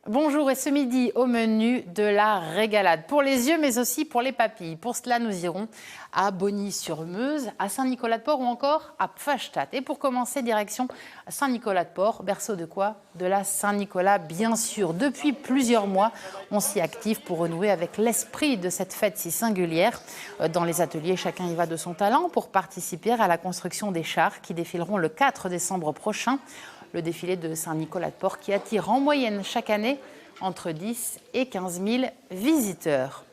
Bonjour, et ce midi au menu de la régalade pour les yeux mais aussi pour les papilles. Pour cela, nous irons à Bogny-sur-Meuse, à Saint-Nicolas-de-Port ou encore à Pfastatt. Et pour commencer, direction Saint-Nicolas-de-Port, berceau de quoi? De la Saint-Nicolas, bien sûr. Depuis plusieurs mois, on s'y active pour renouer avec l'esprit de cette fête si singulière. Dans les ateliers, chacun y va de son talent pour participer à la construction des chars qui défileront le 4 décembre prochain. Le défilé de Saint-Nicolas-de-Port qui attire en moyenne chaque année entre 10 et 15 000 visiteurs.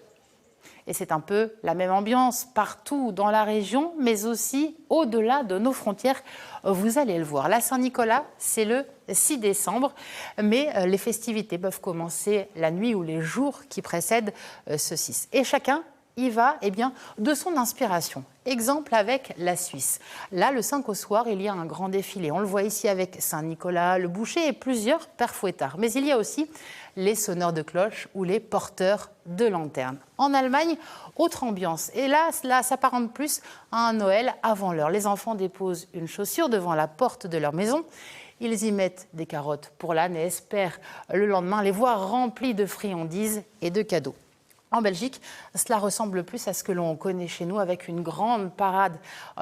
Et c'est un peu la même ambiance partout dans la région, mais aussi au-delà de nos frontières. Vous allez le voir, la Saint-Nicolas, c'est le 6 décembre, mais les festivités peuvent commencer la nuit ou les jours qui précèdent ce 6. Et chacun y va de son inspiration. Exemple avec la Suisse. Là, le 5 au soir, il y a un grand défilé. On le voit ici avec Saint-Nicolas, le boucher et plusieurs pères fouettards. Mais il y a aussi les sonneurs de cloches ou les porteurs de lanternes. En Allemagne, autre ambiance. Et là, cela s'apparente plus à un Noël avant l'heure. Les enfants déposent une chaussure devant la porte de leur maison. Ils y mettent des carottes pour l'âne et espèrent le lendemain les voir remplies de friandises et de cadeaux. En Belgique, cela ressemble plus à ce que l'on connaît chez nous, avec une grande parade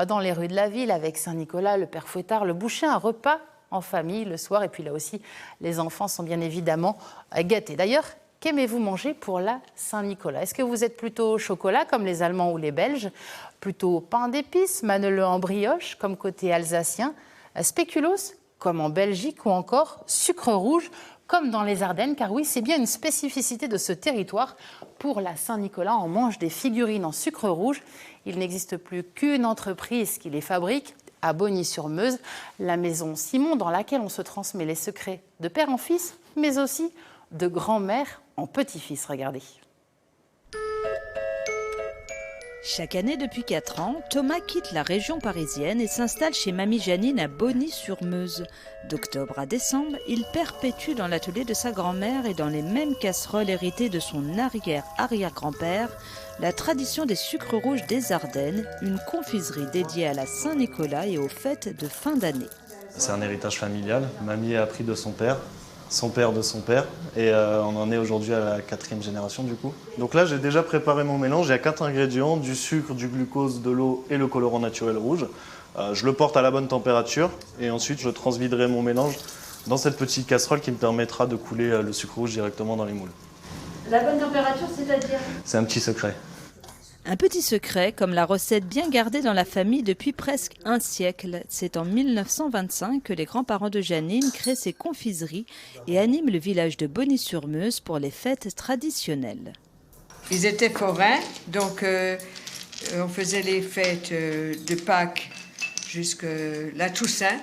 dans les rues de la ville, avec Saint-Nicolas, le père fouettard, le boucher, un repas en famille le soir. Et puis là aussi, les enfants sont bien évidemment gâtés. D'ailleurs, qu'aimez-vous manger pour la Saint-Nicolas? Est-ce que vous êtes plutôt chocolat, comme les Allemands ou les Belges? Plutôt pain d'épices, maneleux en brioche, comme côté alsacien? Spéculoos, comme en Belgique? Ou encore sucre rouge, comme dans les Ardennes, car oui, c'est bien une spécificité de ce territoire. Pour la Saint-Nicolas, on mange des figurines en sucre rouge. Il n'existe plus qu'une entreprise qui les fabrique, à Bogny-sur-Meuse, la maison Simon, dans laquelle on se transmet les secrets de père en fils, mais aussi de grand-mère en petit-fils. Regardez. Chaque année depuis 4 ans, Thomas quitte la région parisienne et s'installe chez Mamie Janine à Bogny-sur-Meuse. D'octobre à décembre, il perpétue dans l'atelier de sa grand-mère et dans les mêmes casseroles héritées de son arrière-arrière-grand-père la tradition des sucres rouges des Ardennes, une confiserie dédiée à la Saint-Nicolas et aux fêtes de fin d'année. C'est un héritage familial. Mamie a appris de son père de son père, et on en est aujourd'hui à la 4e génération du coup. Donc là, j'ai déjà préparé mon mélange. Il y a 4 ingrédients, du sucre, du glucose, de l'eau et le colorant naturel rouge. Je le porte à la bonne température et ensuite je transviderai mon mélange dans cette petite casserole qui me permettra de couler le sucre rouge directement dans les moules. La bonne température, c'est-à-dire? C'est un petit secret. Un petit secret, comme la recette bien gardée dans la famille depuis presque un siècle. C'est en 1925 que les grands-parents de Janine créent ces confiseries et animent le village de Bogny-sur-Meuse pour les fêtes traditionnelles. Ils étaient forains, donc on faisait les fêtes de Pâques jusqu'à la Toussaint.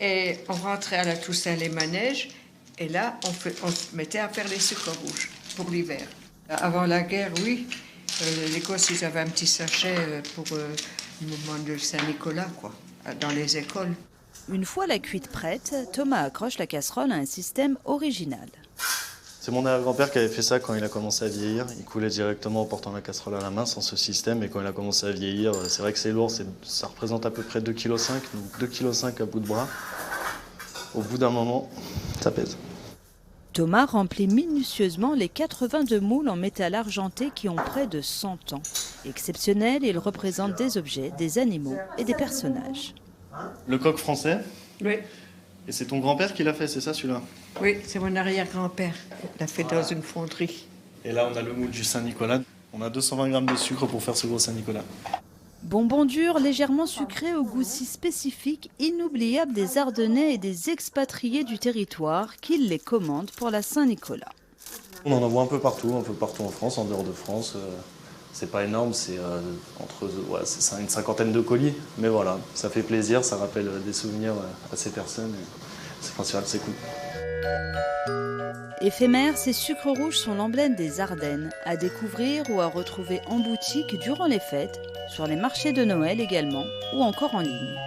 Et on rentrait à la Toussaint les manèges, et là, on se mettait à faire les sucres rouges pour l'hiver. Avant la guerre, oui. Les gosses, ils avaient un petit sachet pour le moment de Saint-Nicolas, dans les écoles. Une fois la cuite prête, Thomas accroche la casserole à un système original. C'est mon arrière-grand-père qui avait fait ça quand il a commencé à vieillir. Il coulait directement en portant la casserole à la main sans ce système. Et quand il a commencé à vieillir, c'est vrai que c'est lourd. Ça représente à peu près 2,5 kg, donc 2,5 kg à bout de bras. Au bout d'un moment, ça pèse. Thomas remplit minutieusement les 82 moules en métal argenté qui ont près de 100 ans. Exceptionnels, ils représentent des objets, des animaux et des personnages. Le coq français. Oui. Et c'est ton grand-père qui l'a fait, c'est ça celui-là? Oui, c'est mon arrière-grand-père. Il l'a fait dans une fonderie. Et là, on a le moule du Saint-Nicolas. On a 220 grammes de sucre pour faire ce gros Saint-Nicolas. Bonbons durs, légèrement sucrés, au goût si spécifique, inoubliable des Ardennais et des expatriés du territoire qui les commandent pour la Saint-Nicolas. On en envoie un peu partout en France, en dehors de France. C'est pas énorme, c'est c'est une cinquantaine de colis. Mais voilà, ça fait plaisir, ça rappelle des souvenirs à ces personnes. C'est principal, c'est cool. Éphémères, ces sucres rouges sont l'emblème des Ardennes, à découvrir ou à retrouver en boutique durant les fêtes, sur les marchés de Noël également, ou encore en ligne.